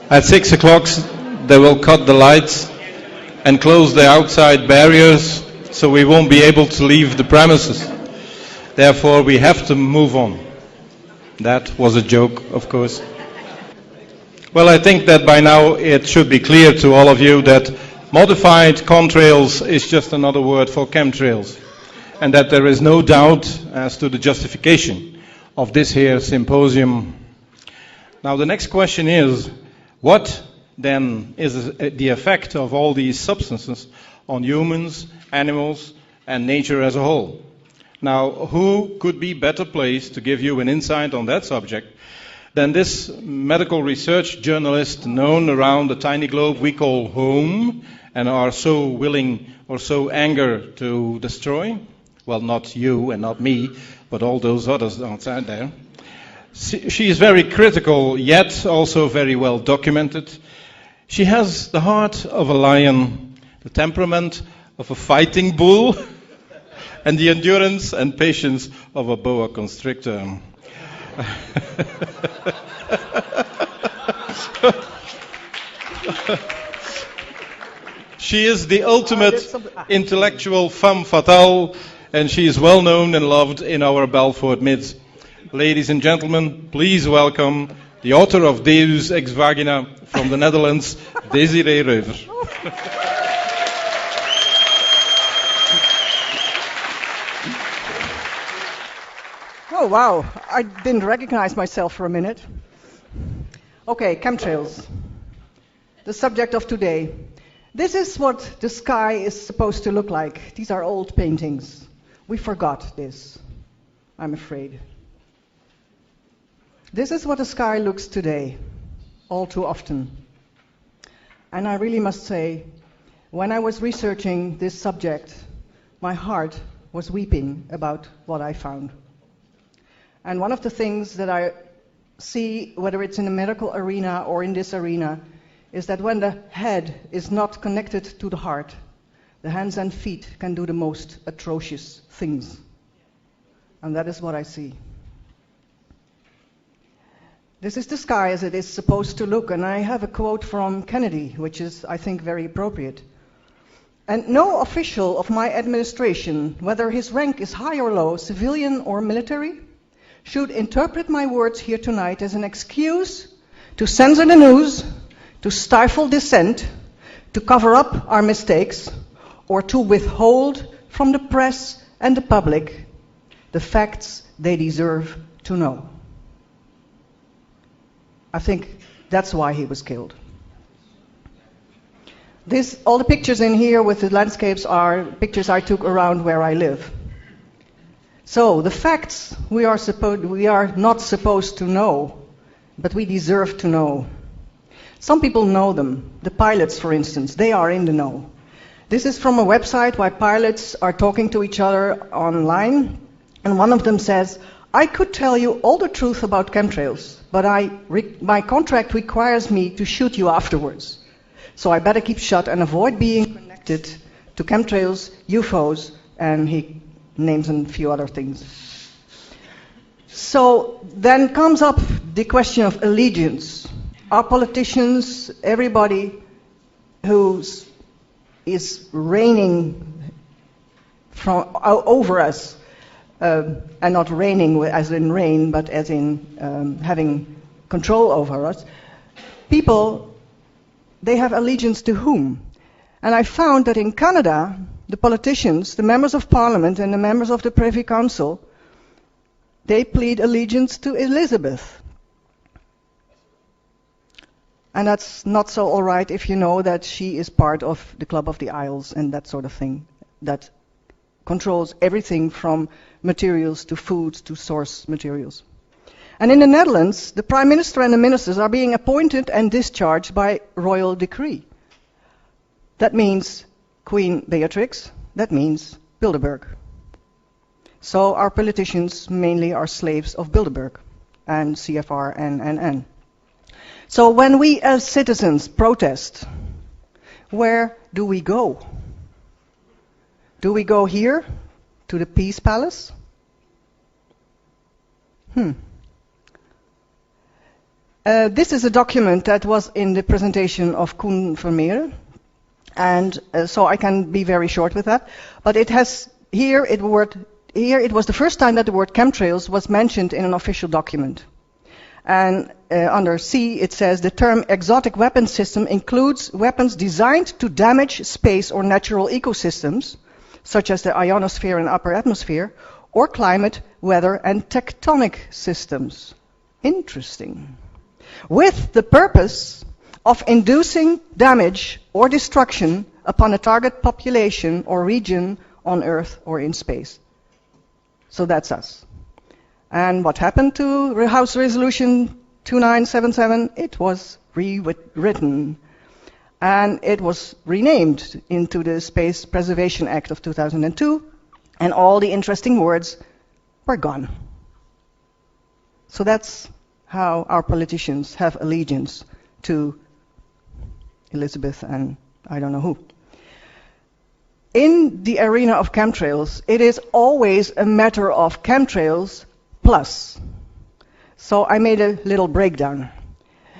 At 6 o'clock, they will cut the lights and close the outside barriers, so we won't be able to leave the premises. Therefore, we have to move on. That was a joke, of course. Well, I think that by now it should be clear to all of you that modified contrails is just another word for chemtrails, and that there is no doubt as to the justification of this here symposium. Now, the next question is, what then is the effect of all these substances on humans, animals, and nature as a whole? Now, who could be better placed to give you an insight on that subject than this medical research journalist known around the tiny globe we call home and are so willing or so eager to destroy? Well, not you and not me, but all those others outside there. She is very critical, yet also very well documented. She has the heart of a lion, the temperament of a fighting bull, and the endurance and patience of a boa constrictor. She is the ultimate intellectual femme fatale, and she is well known and loved in our Belfort midst. Ladies and gentlemen, please welcome the author of Deus Ex Vagina from the Netherlands, Desiree Reuver. Oh, wow. I didn't recognize myself for a minute. Okay, chemtrails. The subject of today. This is what the sky is supposed to look like. These are old paintings. We forgot this, I'm afraid. This is what the sky looks today, all too often. And I really must say, when I was researching this subject, my heart was weeping about what I found. And one of the things that I see, whether it's in the medical arena or in this arena, is that when the head is not connected to the heart, the hands and feet can do the most atrocious things. And that is what I see. This is the sky as it is supposed to look, and I have a quote from Kennedy, which is, I think, very appropriate. And no official of my administration, whether his rank is high or low, civilian or military, should interpret my words here tonight as an excuse to censor the news, to stifle dissent, to cover up our mistakes, or to withhold from the press and the public the facts they deserve to know. I think that's why he was killed. All the pictures in here with the landscapes are pictures I took around where I live. So the facts we are not supposed to know, but we deserve to know. Some people know them. The pilots, for instance, they are in the know. This is from a website where pilots are talking to each other online, and one of them says, I could tell you all the truth about chemtrails, but my contract requires me to shoot you afterwards. So I better keep shut and avoid being connected to chemtrails, UFOs, and he names a few other things. So then comes up the question of allegiance. Our politicians, everybody who is reigning over us, and not reigning as in reign, but as in having control over us, people, they have allegiance to whom? And I found that in Canada, the politicians, the members of parliament and the members of the Privy Council, they plead allegiance to Elizabeth. And that's not so all right if you know that she is part of the Club of the Isles and that sort of thing, that controls everything from materials to foods to source materials. And in the Netherlands, the Prime Minister and the ministers are being appointed and discharged by royal decree. That means Queen Beatrix, that means Bilderberg. So our politicians mainly are slaves of Bilderberg and CFR and NN. So when we as citizens protest, where do we go? Do we go here to the Peace Palace? This is a document that was in the presentation of Koen Vermeer, and so I can be very short with that. But it has here it was the first time that the word chemtrails was mentioned in an official document. And under C it says the term exotic weapon system includes weapons designed to damage space or natural ecosystems, such as the ionosphere and upper atmosphere, or climate, weather and tectonic systems. Interesting. With the purpose of inducing damage or destruction upon a target population or region on Earth or in space. So that's us. And what happened to House Resolution 2977? It was rewritten. And it was renamed into the Space Preservation Act of 2002. And all the interesting words were gone. So that's how our politicians have allegiance to Elizabeth and I don't know who. In the arena of chemtrails, it is always a matter of chemtrails plus. So I made a little breakdown.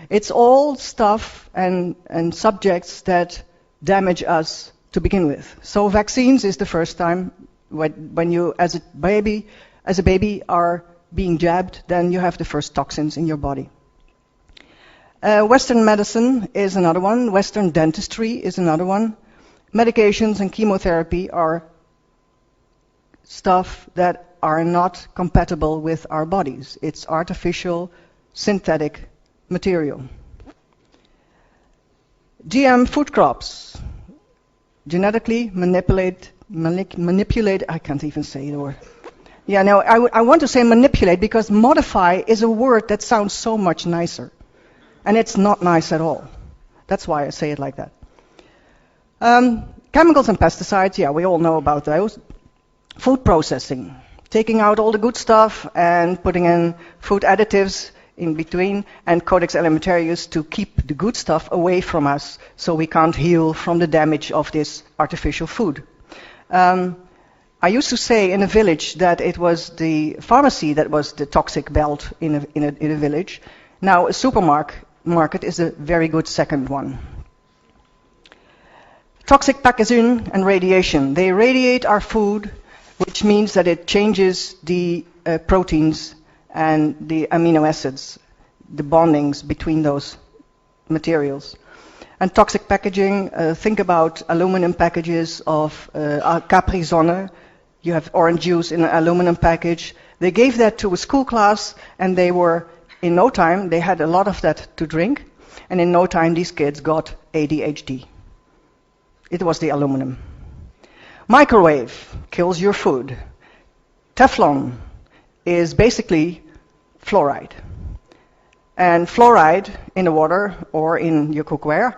It's all stuff and subjects that damage us to begin with. So vaccines is the first time when you, as a baby, are being jabbed, then you have the first toxins in your body. Western medicine is another one. Western dentistry is another one. Medications and chemotherapy are stuff that are not compatible with our bodies. It's artificial, synthetic material. GM food crops, genetically manipulate, I can't even say the word. Yeah, no, I want to say manipulate because modify is a word that sounds so much nicer. And it's not nice at all. That's why I say it like that. Chemicals and pesticides, yeah, we all know about those. Food processing, taking out all the good stuff and putting in food additives in between, and Codex Alimentarius to keep the good stuff away from us so we can't heal from the damage of this artificial food. I used to say in a village that it was the pharmacy that was the toxic belt in a village. Now a supermarket is a very good second one. Toxic packaging and radiation. They radiate our food, which means that it changes the proteins and the amino acids, the bondings between those materials. And toxic packaging, think about aluminum packages of Capri Sonne. You have orange juice in an aluminum package. They gave that to a school class, and they were, in no time, they had a lot of that to drink, and in no time these kids got ADHD. It was the aluminum. Microwave kills your food. Teflon is basically fluoride. And fluoride in the water or in your cookware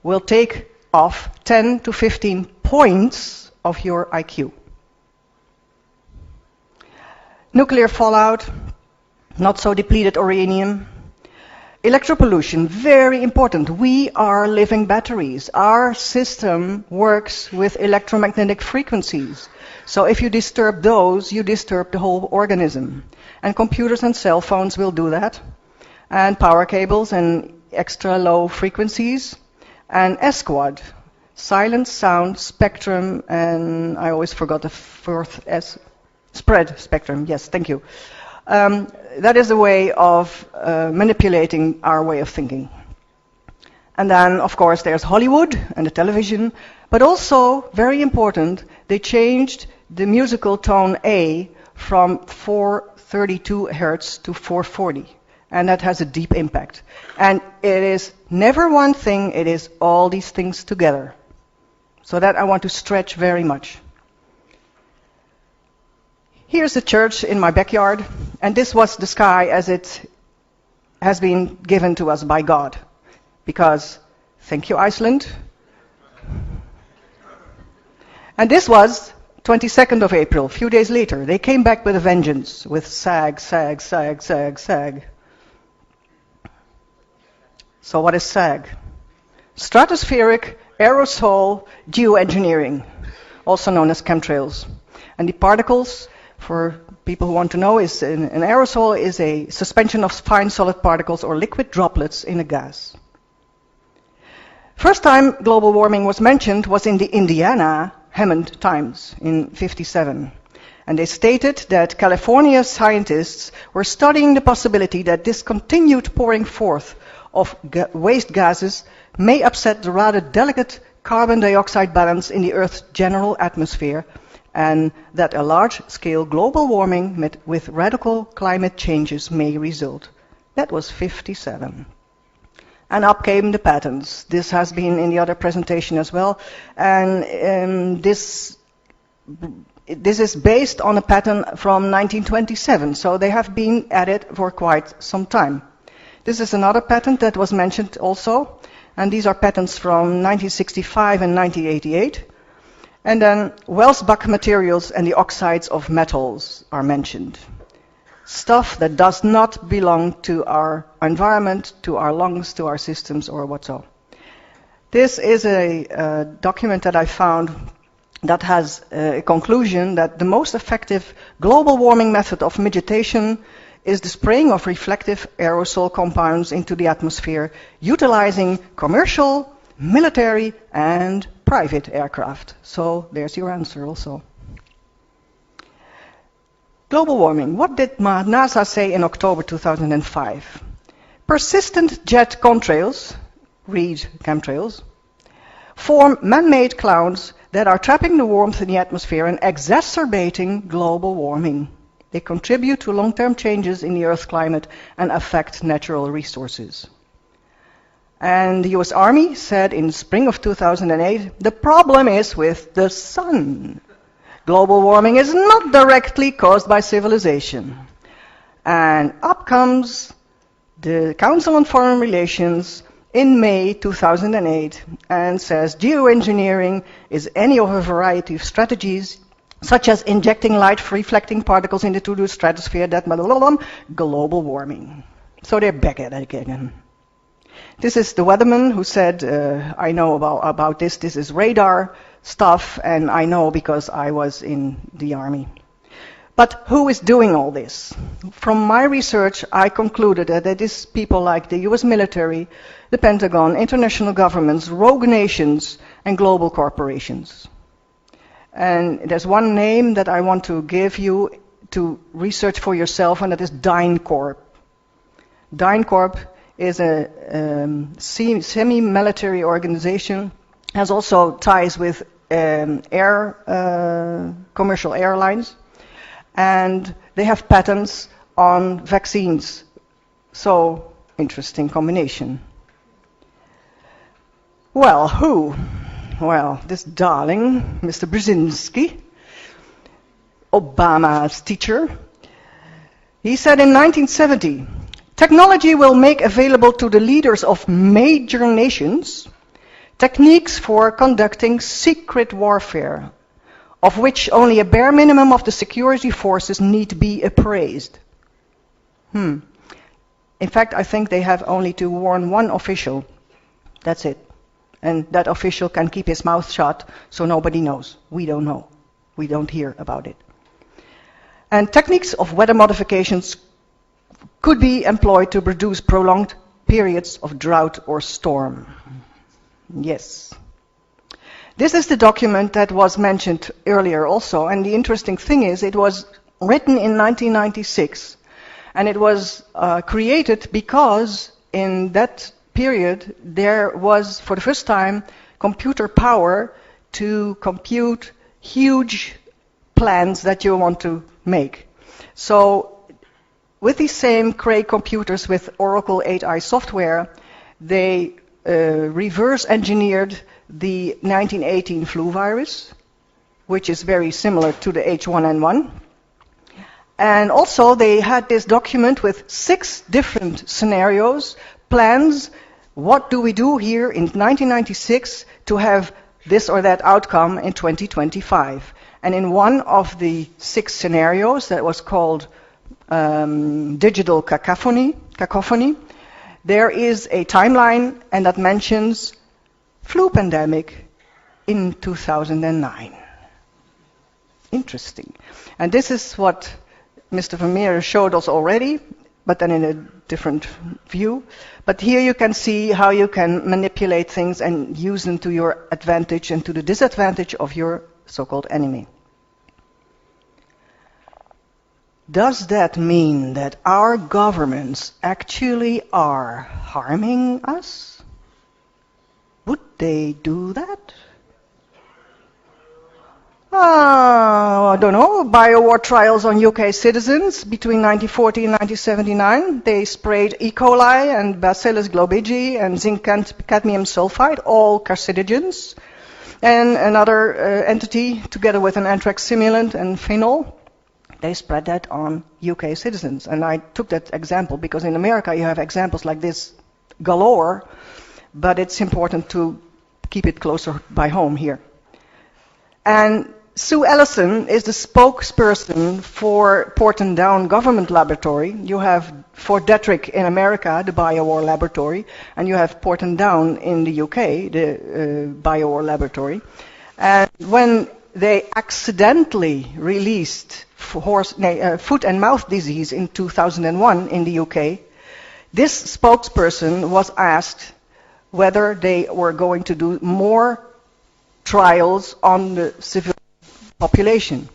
will take off 10 to 15 points of your IQ. Nuclear fallout, not so depleted uranium. Electropollution, very important. We are living batteries. Our system works with electromagnetic frequencies. So if you disturb those, you disturb the whole organism. And computers and cell phones will do that. And power cables and extra low frequencies. And SQUAD, silent sound spectrum, and I always forgot the fourth S. Spread spectrum, yes, thank you. That is a way of manipulating our way of thinking. And then, of course, there's Hollywood and the television, but also, very important, they changed the musical tone A from 432 hertz to 440. And that has a deep impact. And it is never one thing, it is all these things together. So that I want to stretch very much. Here's the church in my backyard, and this was the sky as it has been given to us by God. Because, thank you, Iceland. And this was 22nd of April, a few days later. They came back with a vengeance, with sag, sag, sag, sag, sag. So what is sag? Stratospheric aerosol geoengineering, also known as chemtrails. And the particles, for people who want to know, is an aerosol is a suspension of fine solid particles or liquid droplets in a gas. First time global warming was mentioned was in the Indiana Hammond Times in '57. And they stated that California scientists were studying the possibility that this continued pouring forth of waste gases may upset the rather delicate carbon dioxide balance in the Earth's general atmosphere, and that a large-scale global warming with radical climate changes may result. That was '57. And up came the patents. This has been in the other presentation as well. And this is based on a patent from 1927, so they have been at it for quite some time. This is another patent that was mentioned also, and these are patents from 1965 and 1988. And then Welsbach materials and the oxides of metals are mentioned. Stuff that does not belong to our environment, to our lungs, to our systems, or whatsoever. This is a document that I found that has a conclusion that the most effective global warming method of mitigation is the spraying of reflective aerosol compounds into the atmosphere, utilizing commercial, military, and private aircraft. So there's your answer also. Global warming. What did NASA say in October 2005? Persistent jet contrails, read chemtrails, form man-made clouds that are trapping the warmth in the atmosphere and exacerbating global warming. They contribute to long-term changes in the Earth's climate and affect natural resources. And the US Army said in spring of 2008, the problem is with the sun. Global warming is not directly caused by civilization. And up comes the Council on Foreign Relations in May 2008 and says geoengineering is any of a variety of strategies such as injecting light-reflecting particles into the stratosphere that global warming. So they're back at it again. This is the weatherman who said, I know about this. This is radar stuff, and I know because I was in the army. But who is doing all this? From my research, I concluded that it is people like the US military, the Pentagon, international governments, rogue nations, and global corporations. And there's one name that I want to give you to research for yourself, and that is DynCorp. DynCorp is a semi-military organization, has also ties with commercial airlines, and they have patents on vaccines. So, interesting combination. Well, who? Well, this darling, Mr. Brzezinski, Obama's teacher, he said in 1970, technology will make available to the leaders of major nations techniques for conducting secret warfare, of which only a bare minimum of the security forces need be appraised. In fact, I think they have only to warn one official. That's it. And that official can keep his mouth shut, so nobody knows. We don't know. We don't hear about it. And techniques of weather modifications could be employed to produce prolonged periods of drought or storm. Yes. This is the document that was mentioned earlier also, and the interesting thing is it was written in 1996, and it was created because in that period there was, for the first time, computer power to compute huge plans that you want to make. So with these same Cray computers with Oracle 8i software, they reverse engineered the 1918 flu virus, which is very similar to the H1N1. And also they had this document with 6 different scenarios, plans, what do we do here in 1996 to have this or that outcome in 2025. And in one of the 6 scenarios that was called digital cacophony, there is a timeline and that mentions flu pandemic in 2009. Interesting. And this is what Mr. Vermeer showed us already, but then in a different view. But here you can see how you can manipulate things and use them to your advantage and to the disadvantage of your so-called enemy. Does that mean that our governments actually are harming us? Would they do that? I don't know. Biowar trials on UK citizens between 1940 and 1979. They sprayed E. coli and Bacillus globigi and zinc cadmium sulfide, all carcinogens. And another entity, together with an anthrax simulant and phenol, they spread that on UK citizens. And I took that example because in America you have examples like this galore, but it's important to keep it closer by home here. And Sue Ellison is the spokesperson for Porton Down Government Laboratory. You have Fort Detrick in America, the Biowar Laboratory, and you have Porton Down in the UK, the Biowar Laboratory. And when they accidentally released foot and mouth disease in 2001 in the UK, this spokesperson was asked whether they were going to do more trials on the civil population.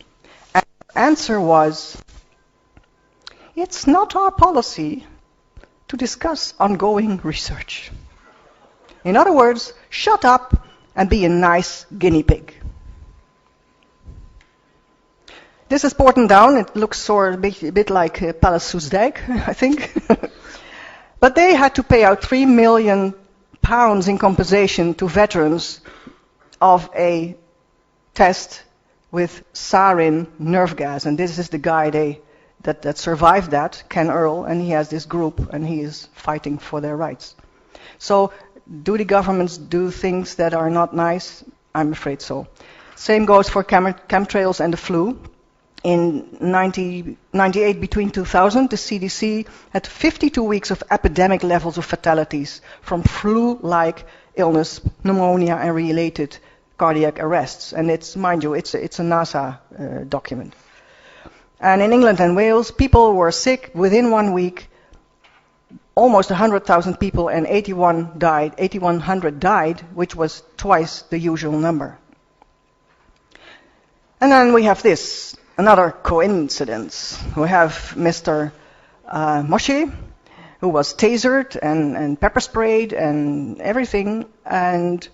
And the answer was, it's not our policy to discuss ongoing research. In other words, shut up and be a nice guinea pig. This is Porton Down. It looks sort of a bit like Palace Soesdijk, I think. But they had to pay out £3 million in compensation to veterans of a test with sarin nerve gas. And this is the guy that survived that, Ken Earl, and he has this group and he is fighting for their rights. So do the governments do things that are not nice? I'm afraid so. Same goes for chemtrails and the flu. In 1998, between 2000, the CDC had 52 weeks of epidemic levels of fatalities from flu-like illness, pneumonia, and related cardiac arrests. And it's, mind you, it's a NASA document. And in England and Wales, people were sick within 1 week. Almost 100,000 people and 8,100 died, which was twice the usual number. And then we have this. Another coincidence. We have Mr. Moshe, who was tasered and pepper sprayed and everything, and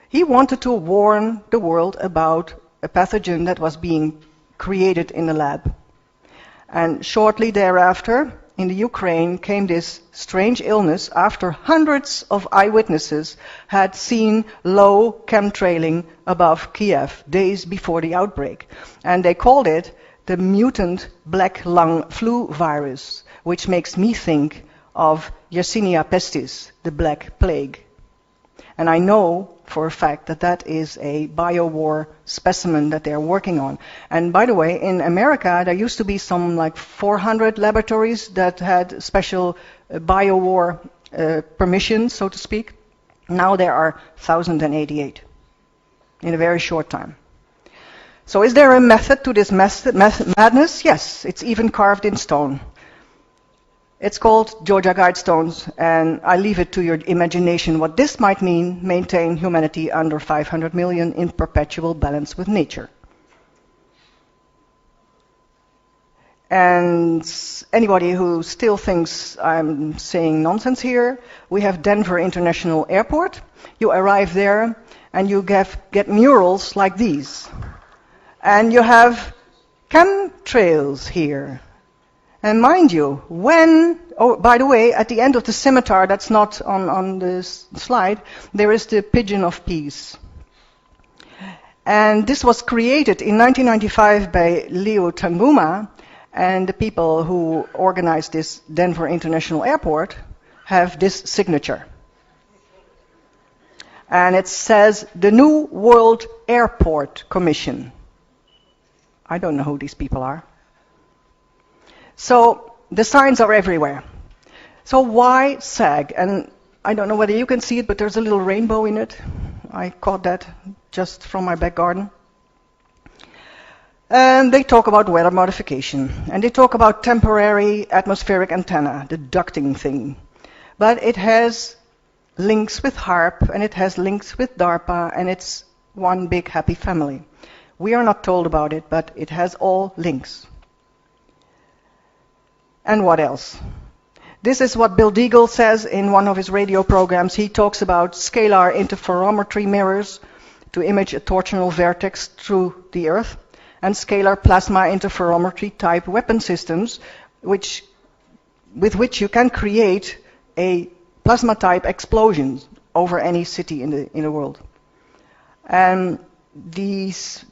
he wanted to warn the world about a pathogen that was being created in the lab. And shortly thereafter, in the Ukraine, came this strange illness after hundreds of eyewitnesses had seen low chemtrailing above Kiev days before the outbreak. And they called it the mutant black lung flu virus, which makes me think of Yersinia pestis, the black plague. And I know for a fact that that is a biowar specimen that they're working on. And by the way, in America, there used to be some like 400 laboratories that had special biowar permission, so to speak. Now there are 1,088 in a very short time. So is there a method to this madness? Yes, it's even carved in stone. It's called Georgia Guidestones, and I leave it to your imagination what this might mean: maintain humanity under 500 million in perpetual balance with nature. And anybody who still thinks I'm saying nonsense here, we have Denver International Airport. You arrive there and you get murals like these. And you have chemtrails here. And mind you, by the way, at the end of the scimitar, that's not on this slide, there is the pigeon of peace. And this was created in 1995 by Leo Tanguma, And the people who organized this Denver International Airport have this signature. And it says the New World Airport Commission. I don't know who these people are. So the signs are everywhere. So why SAG? And I don't know whether you can see it, but there's a little rainbow in it. I caught that just from my back garden. And they talk about weather modification. And they talk about temporary atmospheric antenna, the ducting thing. But it has links with HARP, and it has links with DARPA, and it's one big happy family. We are not told about it, but it has all links. And what else? This is what Bill Deagle says in one of his radio programs. He talks about scalar interferometry mirrors to image a torsional vertex through the Earth, and scalar plasma interferometry type weapon systems, with which you can create a plasma type explosions over any city in the world. And these,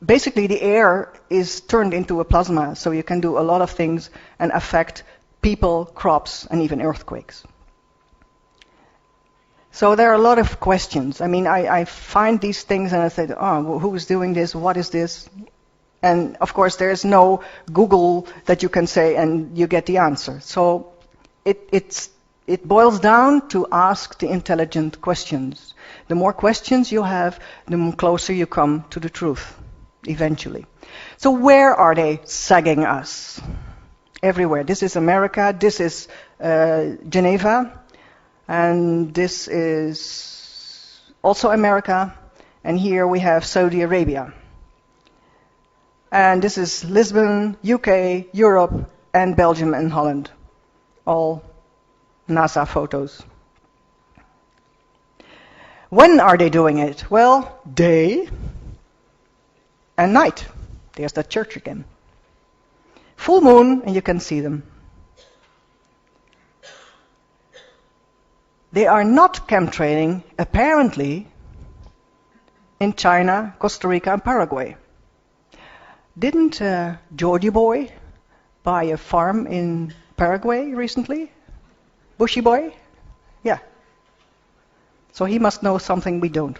basically the air is turned into a plasma, so you can do a lot of things and affect people, crops, and even earthquakes. So there are a lot of questions. I mean, I find these things and I say, oh, who is doing this? What is this? And of course, there is no Google that you can say and you get the answer. So it boils down to ask the intelligent questions. The more questions you have, the closer you come to the truth, eventually. So where are they sagging us? Everywhere. This is America, this is Geneva, and this is also America, and here we have Saudi Arabia. And this is Lisbon, UK, Europe, and Belgium and Holland. All NASA photos. When are they doing it? Well, day and night. There's that church again. Full moon, and you can see them. They are not chemtrailing, apparently, in China, Costa Rica, and Paraguay. Didn't Georgie Boy buy a farm in Paraguay recently? Bushy Boy? Yeah. So he must know something we don't.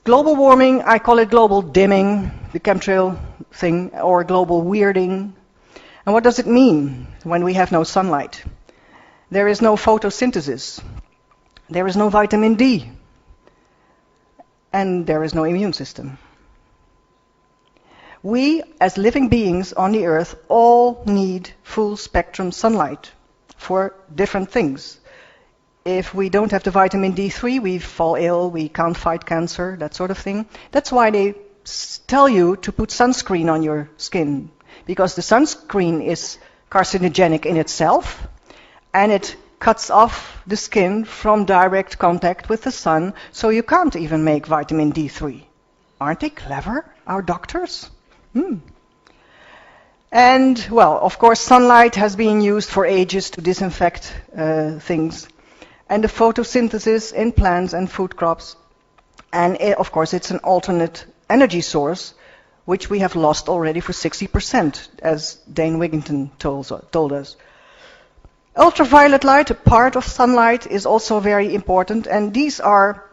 Global warming, I call it global dimming, the chemtrail thing, or global weirding. And what does it mean when we have no sunlight? There is no photosynthesis. There is no vitamin D. And there is no immune system. We, as living beings on the earth, all need full spectrum sunlight for different things. If we don't have the vitamin D3, we fall ill, we can't fight cancer, that sort of thing. That's why they tell you to put sunscreen on your skin, because the sunscreen is carcinogenic in itself, and it cuts off the skin from direct contact with the sun, so you can't even make vitamin D3. Aren't they clever, our doctors? And, well, of course, sunlight has been used for ages to disinfect things. And the photosynthesis in plants and food crops. And, of course, it's an alternate energy source, which we have lost already for 60%, as Dane Wigington told us. Ultraviolet light, a part of sunlight, is also very important. And these are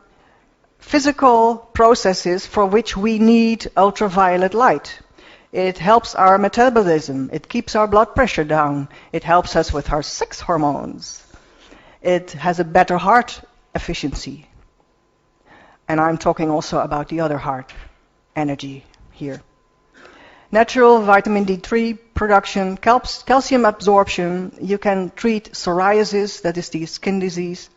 physical processes for which we need ultraviolet light. It helps our metabolism. It keeps our blood pressure down. It helps us with our sex hormones. It has a better heart efficiency. And I'm talking also about the other heart energy here. Natural vitamin D3 production, calcium absorption. You can treat psoriasis, that is the skin disease.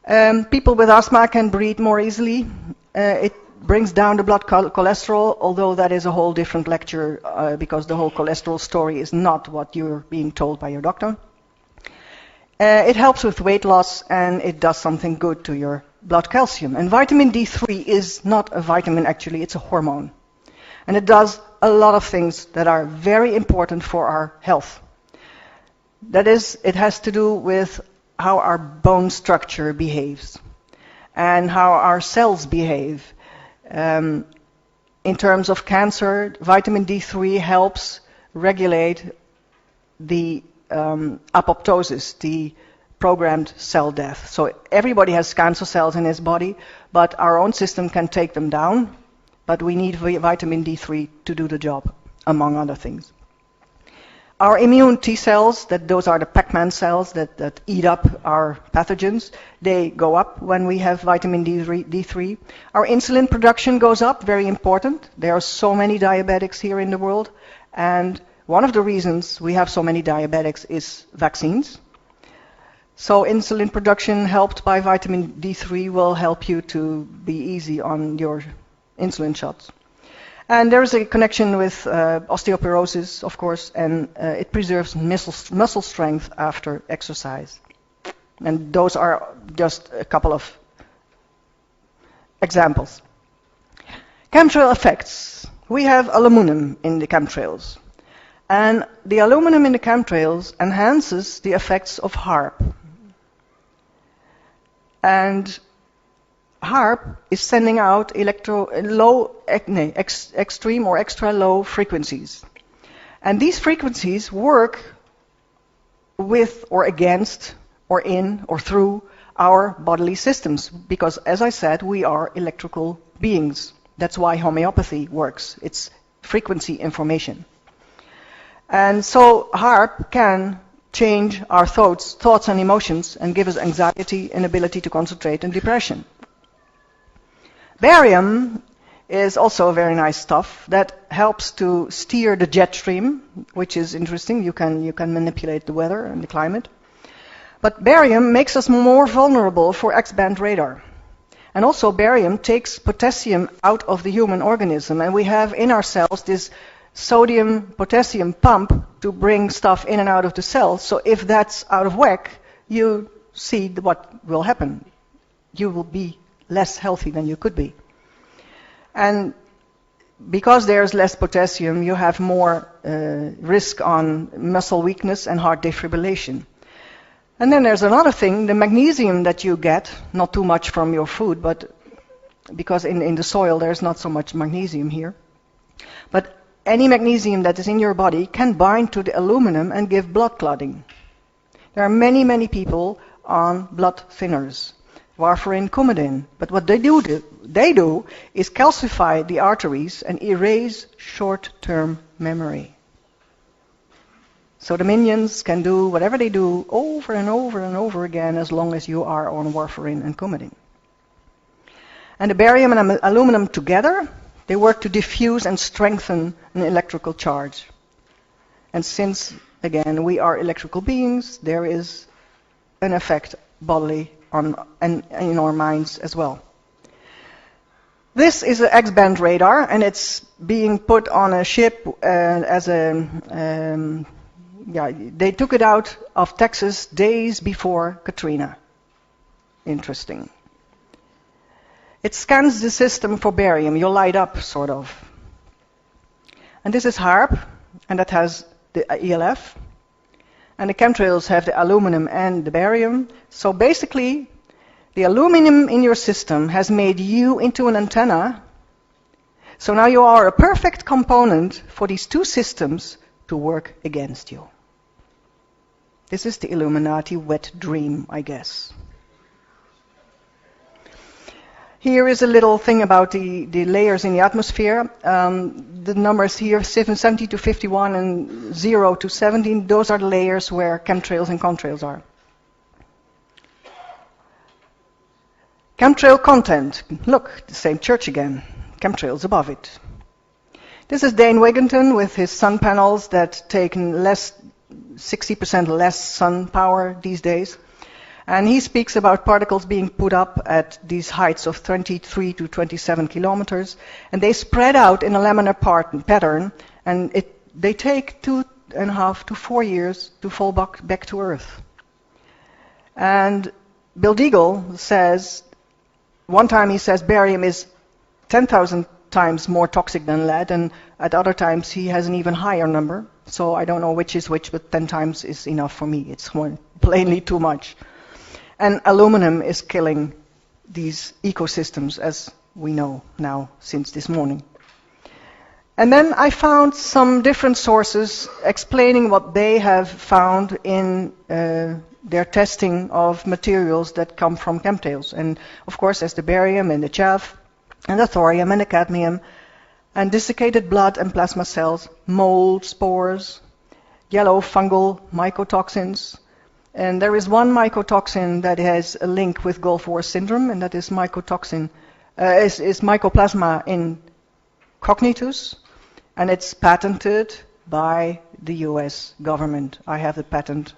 People with asthma can breathe more easily. It brings down the blood cholesterol, although that is a whole different lecture because the whole cholesterol story is not what you're being told by your doctor. It helps with weight loss, and it does something good to your blood calcium. And vitamin D3 is not a vitamin, actually, it's a hormone. And it does a lot of things that are very important for our health. That is, it has to do with how our bone structure behaves and how our cells behave. in terms of cancer, vitamin D3 helps regulate the apoptosis, the programmed cell death. So everybody has cancer cells in his body, but our own system can take them down, but we need vitamin D3 to do the job, among other things. Our immune T cells, those are the Pac-Man cells that eat up our pathogens, they go up when we have vitamin D3. Our insulin production goes up, very important. There are so many diabetics here in the world, and one of the reasons we have so many diabetics is vaccines. So insulin production helped by vitamin D3 will help you to be easy on your insulin shots. And there is a connection with osteoporosis, of course, and it preserves muscle strength after exercise. And those are just a couple of examples. Chemtrail effects. We have aluminum in the chemtrails. And the aluminum in the chemtrails enhances the effects of HAARP. And HAARP is sending out extreme or extra low frequencies. And these frequencies work with or against or in or through our bodily systems. Because, as I said, we are electrical beings. That's why homeopathy works. It's frequency information. And so HAARP can change our thoughts and emotions and give us anxiety, inability to concentrate, and depression. Barium is also a very nice stuff that helps to steer the jet stream, which is interesting. You can manipulate the weather and the climate. But barium makes us more vulnerable for X-band radar. And also barium takes potassium out of the human organism, and we have in our cells this sodium-potassium pump to bring stuff in and out of the cells. So if that's out of whack, you see what will happen. You will be less healthy than you could be. And because there's less potassium, you have more risk on muscle weakness and heart defibrillation. And then there's another thing, the magnesium that you get, not too much from your food, but because in the soil there's not so much magnesium here. But any magnesium that is in your body can bind to the aluminum and give blood clotting. There are many, many people on blood thinners, warfarin, Coumadin. But what they do is calcify the arteries and erase short-term memory. So the minions can do whatever they do over and over and over again as long as you are on warfarin and Coumadin. And the barium and aluminum together, they work to diffuse and strengthen an electrical charge. And since, again, we are electrical beings, there is an effect bodily and in our minds as well. This is an X-band radar, and it's being put on a ship they took it out of Texas days before Katrina. Interesting. It scans the system for barium. You light up, sort of. And this is HAARP, and that has the ELF. And the chemtrails have the aluminum and the barium. So basically, the aluminum in your system has made you into an antenna. So now you are a perfect component for these two systems to work against you. This is the Illuminati wet dream, I guess. Here is a little thing about the layers in the atmosphere. The numbers here, 70 to 51 and 0 to 17, those are the layers where chemtrails and contrails are. Chemtrail content. Look, the same church again. Chemtrails above it. This is Dane Wigginton with his sun panels that take 60% less sun power these days. And he speaks about particles being put up at these heights of 23 to 27 kilometers, and they spread out in a laminar pattern, and they take 2.5 to 4 years to fall back to Earth. And Bill Deagle says, one time he says barium is 10,000 times more toxic than lead, and at other times he has an even higher number. So I don't know which is which, but 10 times is enough for me. It's plainly too much. And aluminum is killing these ecosystems, as we know now since this morning. And then I found some different sources explaining what they have found in their testing of materials that come from chemtrails. And of course, there's the barium and the chaff, and the thorium and the cadmium, and desiccated blood and plasma cells, mold, spores, yellow fungal mycotoxins. And there is one mycotoxin that has a link with Gulf War syndrome, and that is mycoplasma incognitus, and it's patented by the US government. I have the patent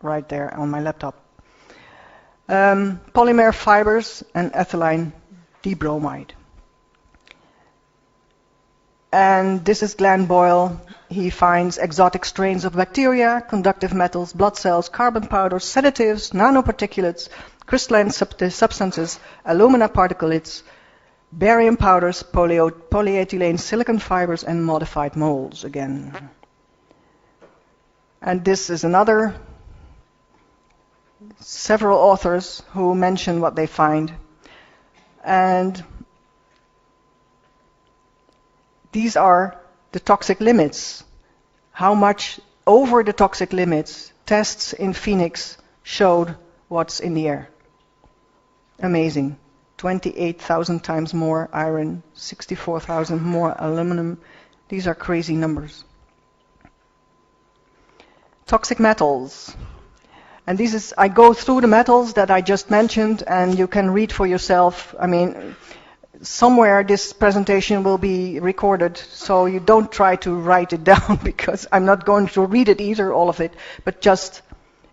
right there on my laptop. Polymer fibers and ethylene dibromide. And this is Glenn Boyle. He finds exotic strains of bacteria, conductive metals, blood cells, carbon powders, sedatives, nanoparticulates, crystalline substances, alumina particulates, barium powders, polyethylene silicon fibers, and modified molds again. And this is several authors who mention what they find. And these are the toxic limits. How much over the toxic limits tests in Phoenix showed what's in the air. Amazing. 28,000 times more iron, 64,000 more aluminum. These are crazy numbers. Toxic metals. And I go through the metals that I just mentioned, and you can read for yourself. I mean, somewhere this presentation will be recorded, so you don't try to write it down, because I'm not going to read it either, all of it, but just,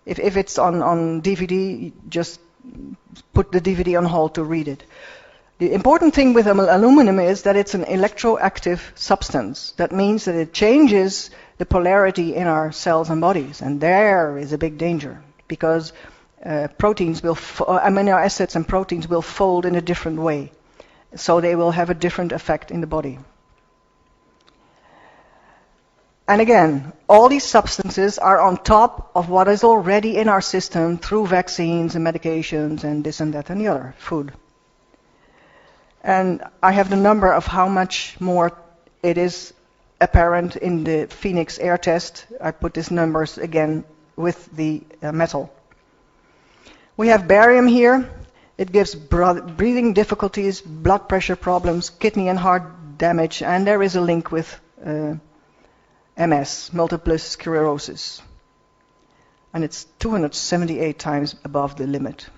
if it's on DVD, just put the DVD on hold to read it. The important thing with aluminum is that it's an electroactive substance. That means that it changes the polarity in our cells and bodies, and there is a big danger, because amino acids and proteins will fold in a different way. So they will have a different effect in the body. And again, all these substances are on top of what is already in our system through vaccines and medications and this and that and the other, food. And I have the number of how much more it is apparent in the Phoenix air test. I put these numbers again with the metal. We have barium here. It gives breathing difficulties, blood pressure problems, kidney and heart damage, and there is a link with MS, multiple sclerosis. And it's 278 times above the limit.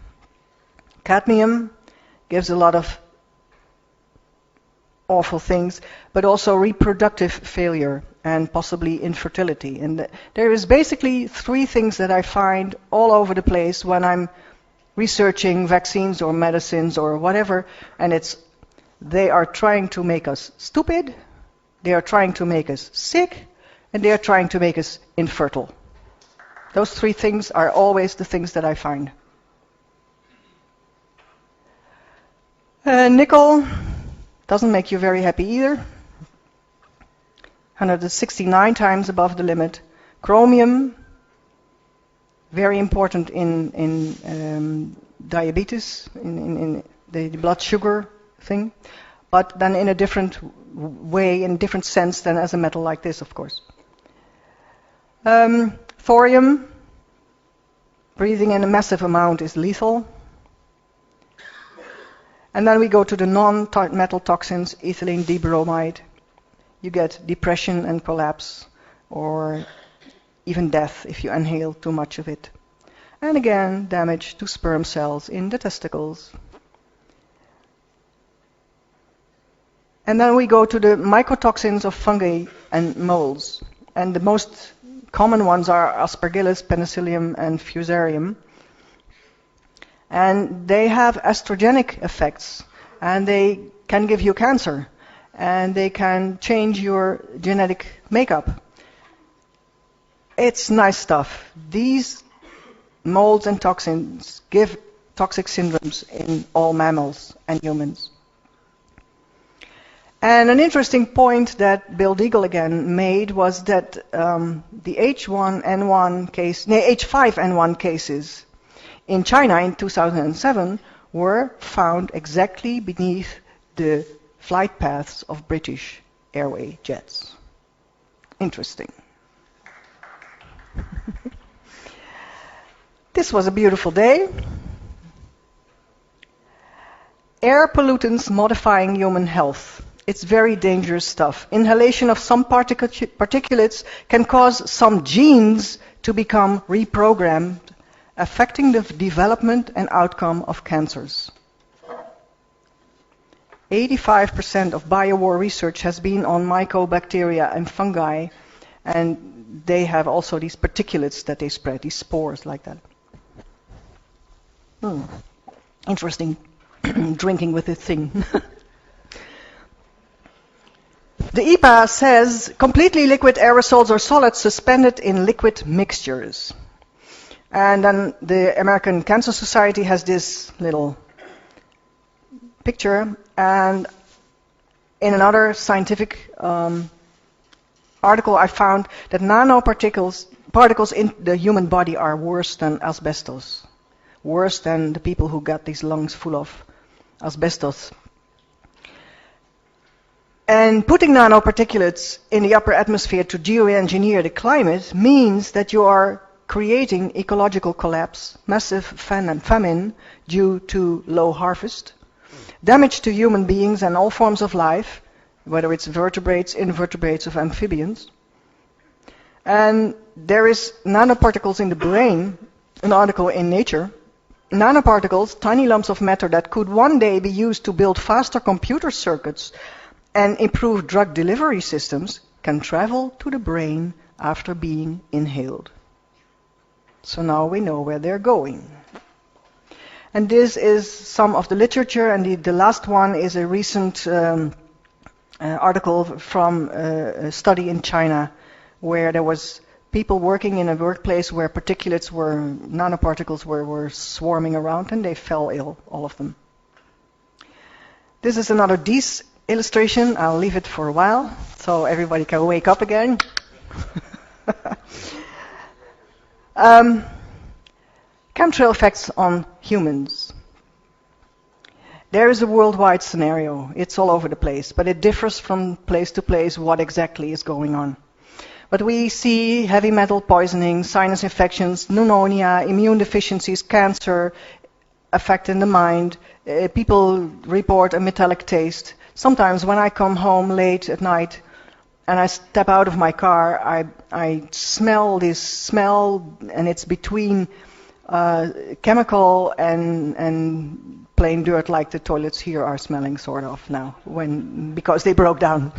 Cadmium gives a lot of awful things, but also reproductive failure and possibly infertility. And there is basically three things that I find all over the place when I'm researching vaccines or medicines or whatever, and they are trying to make us stupid, they are trying to make us sick, and they are trying to make us infertile. Those three things are always the things that I find. Nickel doesn't make you very happy either. 169 times above the limit. Chromium, very important in diabetes, in the blood sugar thing, but then in a different way, in a different sense than as a metal like this, of course. Thorium, breathing in a massive amount is lethal. And then we go to the non-metal toxins, ethylene dibromide. You get depression and collapse, or even death if you inhale too much of it. And again, damage to sperm cells in the testicles. And then we go to the mycotoxins of fungi and molds. And the most common ones are Aspergillus, Penicillium, and Fusarium. And they have estrogenic effects, and they can give you cancer, and they can change your genetic makeup. It's nice stuff. These molds and toxins give toxic syndromes in all mammals and humans. And an interesting point that Bill Deagle again made was that the H5N1 cases in China in 2007 were found exactly beneath the flight paths of British airway jets. Interesting. This was a beautiful day. Air pollutants modifying human health. It's very dangerous stuff. Inhalation of some particulates can cause some genes to become reprogrammed, affecting the development and outcome of cancers. 85% of biowar research has been on mycobacteria and fungi, and they have also these particulates that they spread, these spores like that. Interesting drinking with this thing. The EPA says completely liquid aerosols or solids suspended in liquid mixtures. And then the American Cancer Society has this little picture, and in another scientific article I found that particles in the human body are worse than asbestos, worse than the people who got these lungs full of asbestos. And putting nanoparticulates in the upper atmosphere to geoengineer the climate means that you are creating ecological collapse, massive famine due to low harvest, damage to human beings and all forms of life, whether it's vertebrates, invertebrates, or amphibians. And there is nanoparticles in the brain, an article in Nature. Nanoparticles, tiny lumps of matter that could one day be used to build faster computer circuits and improve drug delivery systems, can travel to the brain after being inhaled. So now we know where they're going. And this is some of the literature, and the last one is a recent article from a study in China where there was people working in a workplace where nanoparticles were swarming around, and they fell ill, all of them. This is another illustration. I'll leave it for a while so everybody can wake up again. Chemtrail effects on humans. There is a worldwide scenario. It's all over the place, but it differs from place to place what exactly is going on. But we see heavy metal poisoning, sinus infections, pneumonia, immune deficiencies, cancer, effect in the mind. People report a metallic taste. Sometimes when I come home late at night and I step out of my car, I smell this smell, and it's between chemical and plain dirt, like the toilets here are smelling sort of now, because they broke down.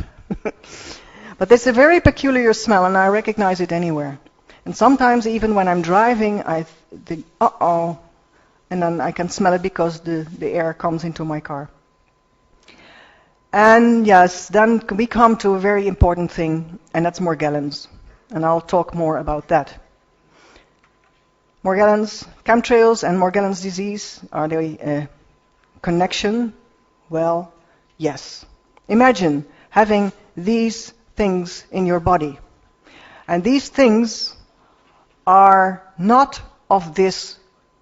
But it's a very peculiar smell, and I recognize it anywhere. And sometimes even when I'm driving, I think, uh-oh, and then I can smell it because the air comes into my car. And yes, then we come to a very important thing, and that's Morgellons. And I'll talk more about that. Morgellons, chemtrails and Morgellons disease, are they a connection? Well, yes. Imagine having these things in your body. And these things are not of this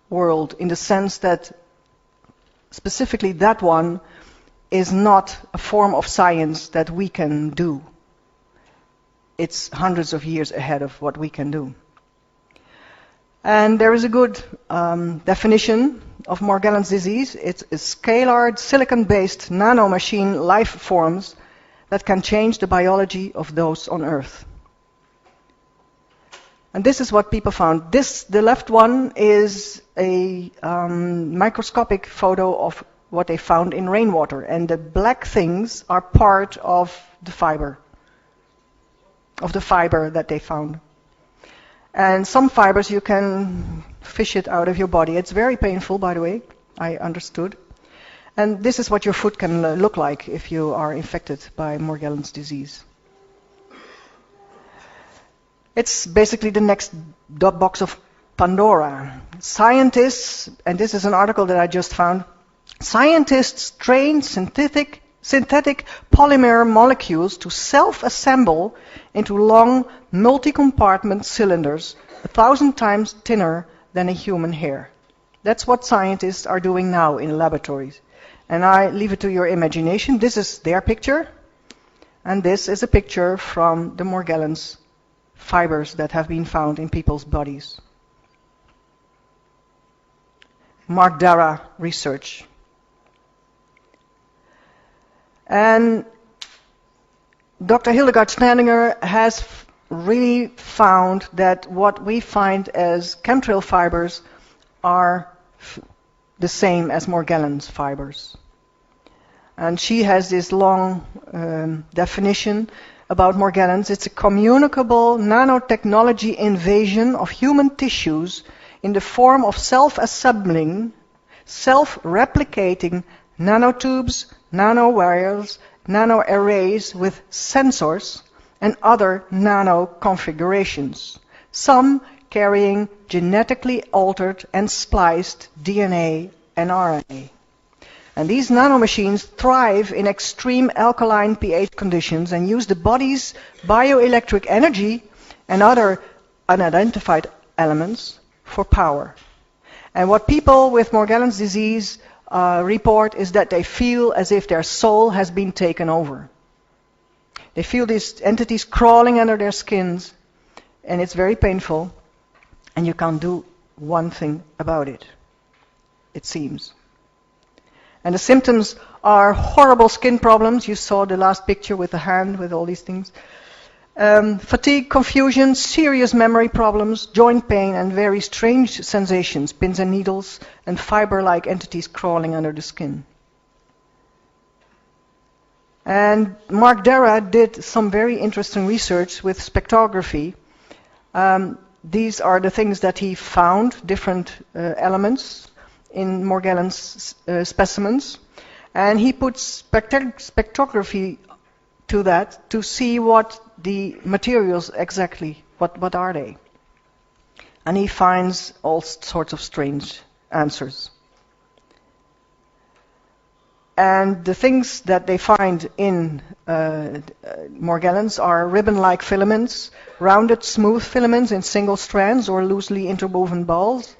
world, in the sense that specifically that one is not a form of science that we can do. It's hundreds of years ahead of what we can do. And there is a good definition of Morgellons disease. It's a scalar, silicon-based nanomachine life forms that can change the biology of those on Earth. And this is what people found. The left one is a microscopic photo of what they found in rainwater. And the black things are part of the fiber that they found. And some fibers you can fish it out of your body. It's very painful, by the way, I understood. And this is what your foot can look like if you are infected by Morgellons disease. It's basically the next box of Pandora. Scientists, and this is an article that I just found, scientists train synthetic polymer molecules to self-assemble into long multi-compartment cylinders 1,000 times thinner than a human hair. That's what scientists are doing now in laboratories. And I leave it to your imagination. This is their picture. And this is a picture from the Morgellons fibers that have been found in people's bodies. Mark Dara research. And Dr. Hildegard Schneidinger has really found that what we find as chemtrail fibers are the same as Morgellons fibers. And she has this long definition about Morgellons. It's a communicable nanotechnology invasion of human tissues in the form of self-assembling, self-replicating nanotubes, nanowires, nanoarrays with sensors and other nano configurations, some carrying genetically altered and spliced DNA and RNA. And these nanomachines thrive in extreme alkaline pH conditions and use the body's bioelectric energy and other unidentified elements for power. And what people with Morgellons disease report is that they feel as if their soul has been taken over. They feel these entities crawling under their skins, and it's very painful, and you can't do one thing about it, it seems. And the symptoms are horrible skin problems. You saw the last picture with the hand, with all these things. Fatigue, confusion, serious memory problems, joint pain, and very strange sensations, pins and needles, and fiber-like entities crawling under the skin. And Mark Dara did some very interesting research with spectrography. These are the things that he found, different elements in Morgellons specimens, and he put spectrography to that to see what the materials exactly, what are they. And he finds all sorts of strange answers. And the things that they find in Morgellons are ribbon-like filaments, rounded smooth filaments in single strands or loosely interwoven balls,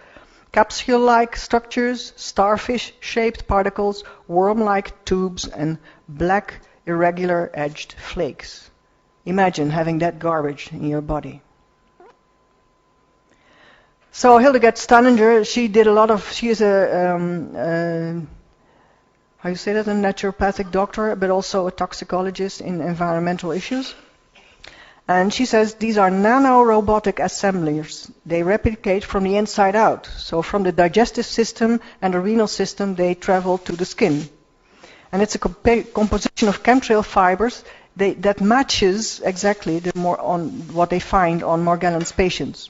capsule-like structures, starfish-shaped particles, worm-like tubes, and black, irregular-edged flakes. Imagine having that garbage in your body. So Hildegard Steininger, she is a, how you say that, a naturopathic doctor, but also a toxicologist in environmental issues. And she says these are nano-robotic assemblers. They replicate from the inside out. So from the digestive system and the renal system, they travel to the skin. And it's a composition of chemtrail fibers that matches exactly on what they find on Morgellons patients.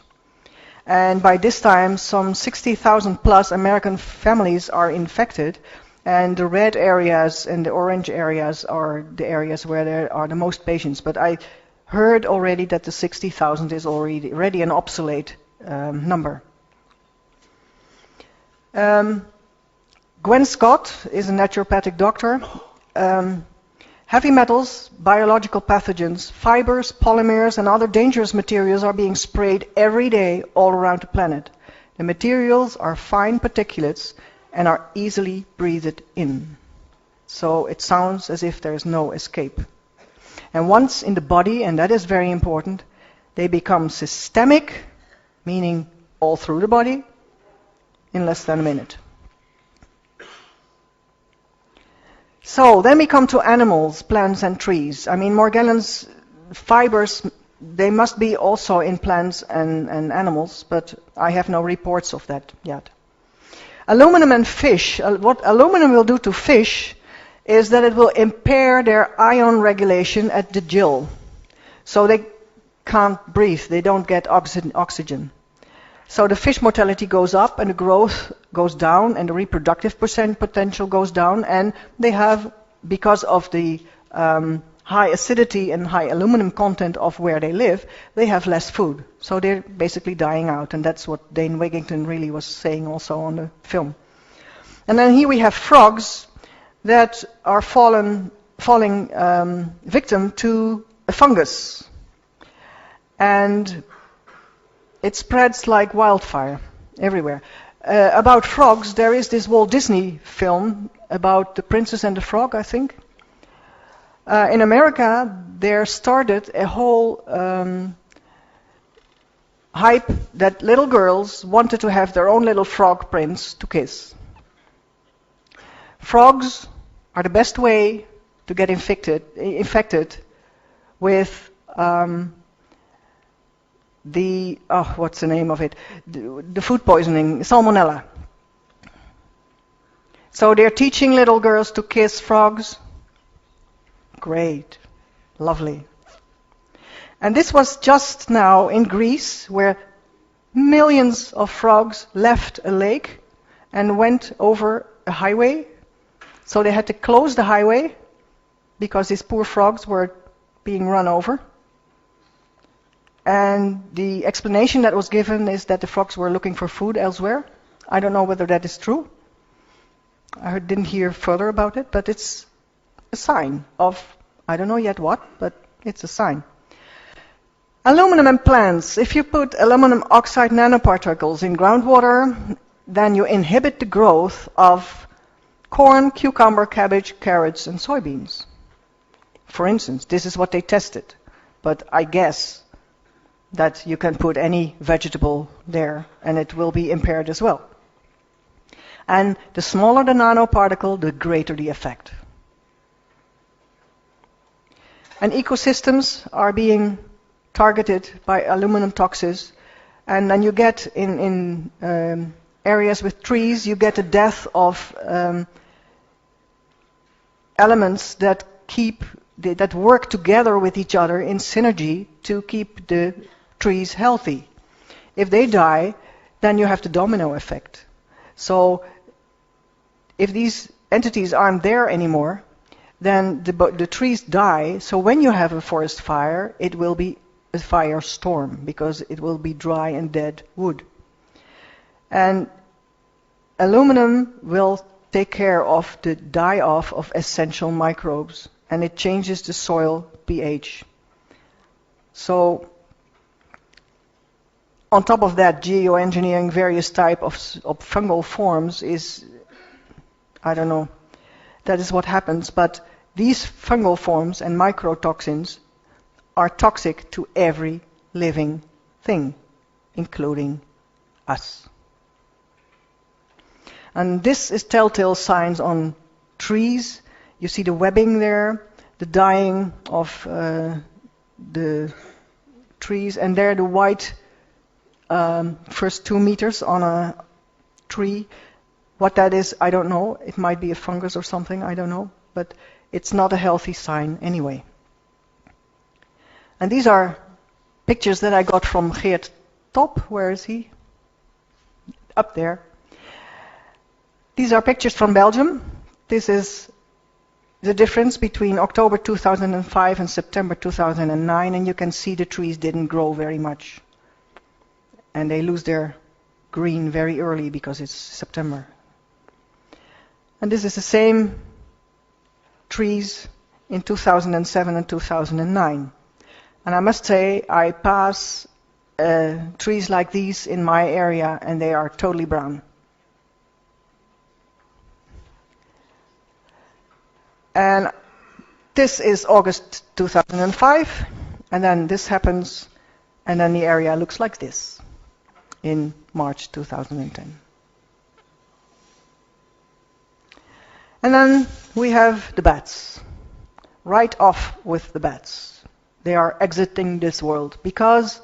And by this time, some 60,000 plus American families are infected. And the red areas and the orange areas are the areas where there are the most patients. But I heard already that the 60,000 is already an obsolete number. Gwen Scott is a naturopathic doctor. Heavy metals, biological pathogens, fibers, polymers, and other dangerous materials are being sprayed every day all around the planet. The materials are fine particulates and are easily breathed in. So it sounds as if there is no escape. And once in the body, and that is very important, they become systemic, meaning all through the body, in less than a minute. So then we come to animals, plants and trees. I mean, Morgellons fibers, they must be also in plants and animals, but I have no reports of that yet. Aluminum and fish. What aluminum will do to fish is that it will impair their ion regulation at the gill. So they can't breathe, they don't get oxygen. So the fish mortality goes up and the growth goes down and the reproductive potential goes down, and they have, because of the high acidity and high aluminum content of where they live, they have less food. So they're basically dying out, and that's what Dane Wigington really was saying also on the film. And then here we have frogs that are falling victim to a fungus. And it spreads like wildfire everywhere. About frogs, there is this Walt Disney film about The Princess and the Frog, I think. In America, there started a whole hype that little girls wanted to have their own little frog prince to kiss. Frogs are the best way to get infected with what's the name of it? The food poisoning, salmonella. So they're teaching little girls to kiss frogs. Great. Lovely. And this was just now in Greece, where millions of frogs left a lake and went over a highway. So they had to close the highway because these poor frogs were being run over. And the explanation that was given is that the frogs were looking for food elsewhere. I don't know whether that is true. I didn't hear further about it, but it's a sign of, I don't know yet what, but it's a sign. Aluminum and plants. If you put aluminum oxide nanoparticles in groundwater, then you inhibit the growth of corn, cucumber, cabbage, carrots, and soybeans. For instance, this is what they tested. But I guess that you can put any vegetable there and it will be impaired as well. And the smaller the nanoparticle, the greater the effect. And ecosystems are being targeted by aluminum toxins, and then you get in areas with trees, you get a death of elements that that work together with each other in synergy to keep the trees healthy. If they die, then you have the domino effect. So if these entities aren't there anymore, then the trees die. So when you have a forest fire, it will be a firestorm because it will be dry and dead wood. And aluminum will take care of the die-off of essential microbes, and it changes the soil pH. So on top of that, geoengineering various type of fungal forms is, I don't know, that is what happens, but these fungal forms and microtoxins are toxic to every living thing, including us. And this is telltale signs on trees. You see the webbing there, the dying of the trees, and there the white first 2 meters on a tree. What that is, I don't know. It might be a fungus or something, I don't know. But it's not a healthy sign anyway. And these are pictures that I got from Geert Top. Where is he? Up there. These are pictures from Belgium. This is the difference between October 2005 and September 2009, and you can see the trees didn't grow very much. And they lose their green very early because it's September. And this is the same trees in 2007 and 2009. And I must say, I pass trees like these in my area, and they are totally brown. And this is August 2005, and then this happens, and then the area looks like this in March 2010. And then we have the bats. Right off with the bats. They are exiting this world because,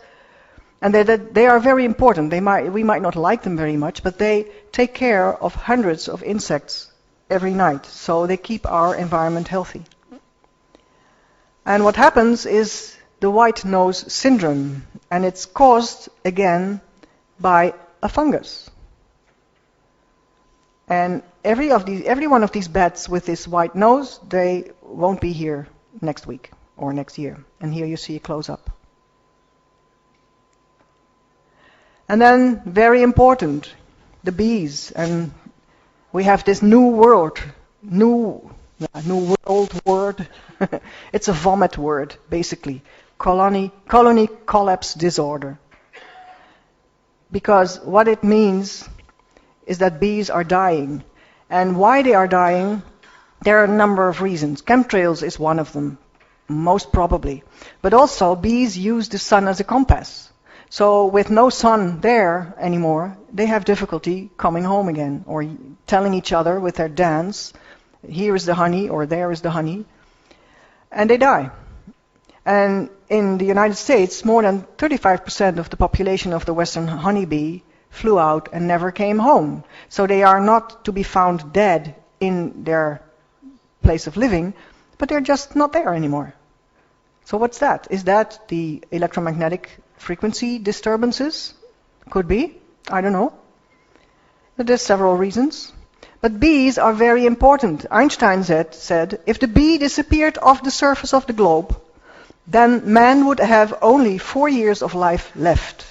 and they are very important. We might not like them very much, but they take care of hundreds of insects every night. So they keep our environment healthy. And what happens is the white nose syndrome, and it's caused again by a fungus. And every one of these bats with this white nose, they won't be here next week or next year. And here you see a close-up. And then, very important, the bees. And we have this new world word. It's a vomit word, basically. Colony collapse disorder. Because what it means is that bees are dying. And why they are dying, There are a number of reasons. Chemtrails is one of them, most probably. But also, bees use the sun as a compass. So with no sun there anymore, they have difficulty coming home again, or telling each other with their dance, here is the honey, or there is the honey, and they die. And in the United States, more than 35% of the population of the western honeybee flew out and never came home. So they are not to be found dead in their place of living, but they're just not there anymore. So what's that? Is that the electromagnetic frequency disturbances? Could be. I don't know. But there's several reasons. But bees are very important. Einstein said, if the bee disappeared off the surface of the globe, then man would have only 4 years of life left.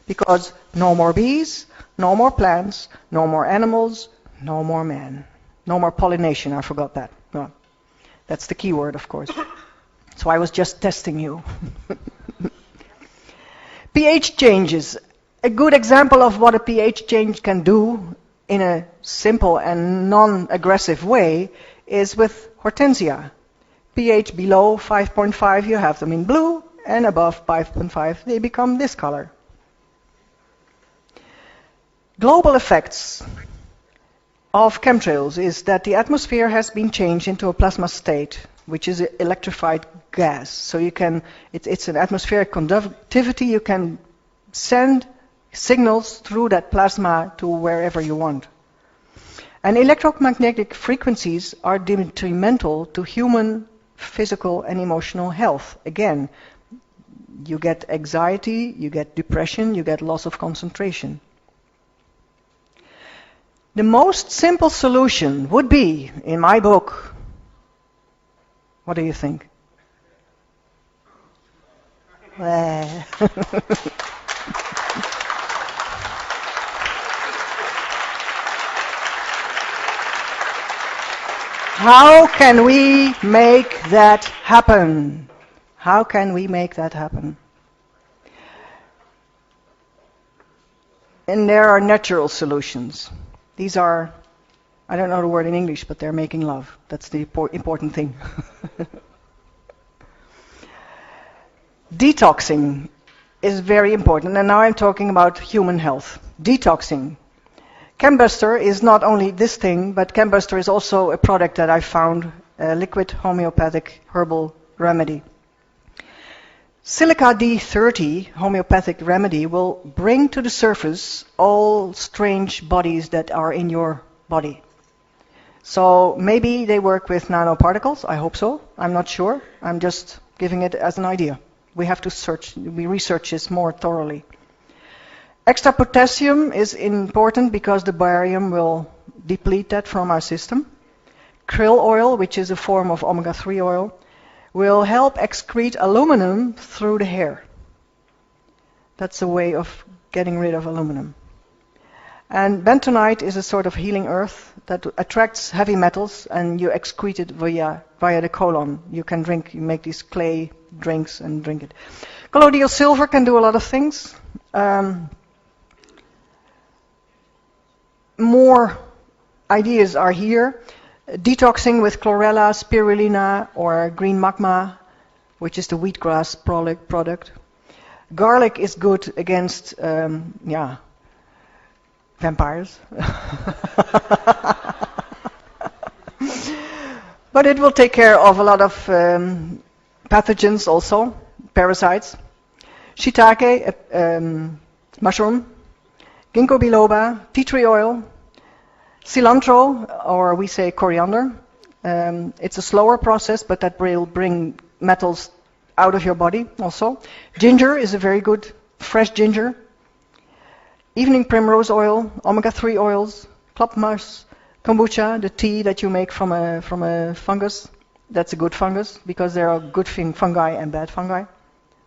Because no more bees, no more plants, no more animals, no more man. No more pollination, I forgot that. No. That's the key word, of course. So I was just testing you. pH changes. A good example of what a pH change can do in a simple and non-aggressive way is with hortensia. pH below 5.5, you have them in blue, and above 5.5, they become this color. Global effects of chemtrails is that the atmosphere has been changed into a plasma state, which is electrified gas. So you can, it's an atmospheric conductivity, you can send signals through that plasma to wherever you want. And electromagnetic frequencies are detrimental to human physical and emotional health. Again, you get anxiety, you get depression, you get loss of concentration. The most simple solution would be, in my book, what do you think? How can we make that happen? How can we make that happen? And there are natural solutions. These are, I don't know the word in English, but they're making love. That's the important thing. Detoxing is very important, and now I'm talking about human health. Detoxing. Chembuster is not only this thing, but Chembuster is also a product that I found, a liquid homeopathic herbal remedy. Silica D30 homeopathic remedy will bring to the surface all strange bodies that are in your body. So maybe they work with nanoparticles, I hope so, I'm not sure, I'm just giving it as an idea. We have to research this more thoroughly. Extra potassium is important because the barium will deplete that from our system. Krill oil, which is a form of omega-3 oil, will help excrete aluminum through the hair. That's a way of getting rid of aluminum. And bentonite is a sort of healing earth that attracts heavy metals, and you excrete it via the colon. You can drink, you make these clay drinks and drink it. Colloidal silver can do a lot of things. More ideas are here. Detoxing with chlorella, spirulina, or green magma, which is the wheatgrass product. Garlic is good against, vampires. But it will take care of a lot of pathogens also, parasites. Shiitake, mushroom. Ginkgo biloba, tea tree oil. Cilantro, or we say coriander. It's a slower process, but that will bring metals out of your body also. Ginger is a very good fresh ginger. Evening primrose oil, omega-3 oils, klapmas, kombucha, the tea that you make from a fungus. That's a good fungus, because there are good fungi and bad fungi,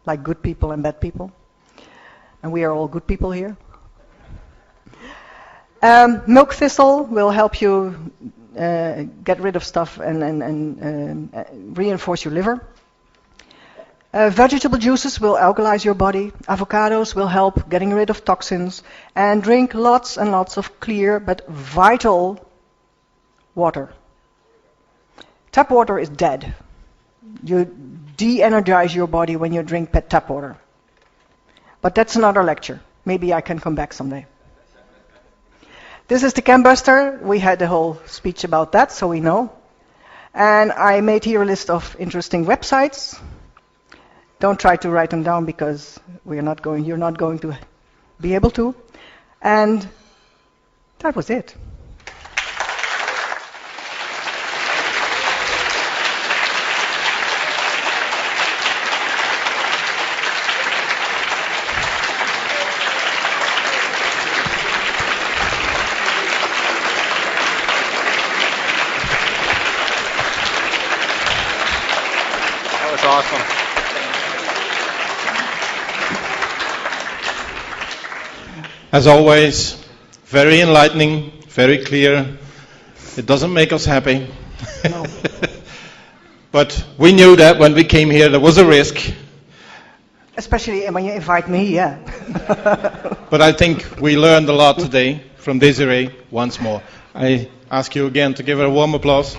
like good people and bad people. And we are all good people here. Milk thistle will help you get rid of stuff and reinforce your liver. Vegetable juices will alkalize your body. Avocados will help getting rid of toxins. And drink lots and lots of clear but vital water. Tap water is dead. You de-energize your body when you drink tap water. But that's another lecture. Maybe I can come back someday. This is the Cambuster. We had a whole speech about that, so we know. And I made here a list of interesting websites. Don't try to write them down because you're not going to be able to. And that was it. Awesome. As always, very enlightening, very clear. It doesn't make us happy. No. But we knew that when we came here there was a risk. Especially when you invite me, yeah. But I think we learned a lot today from Desiree once more. I ask you again to give her a warm applause.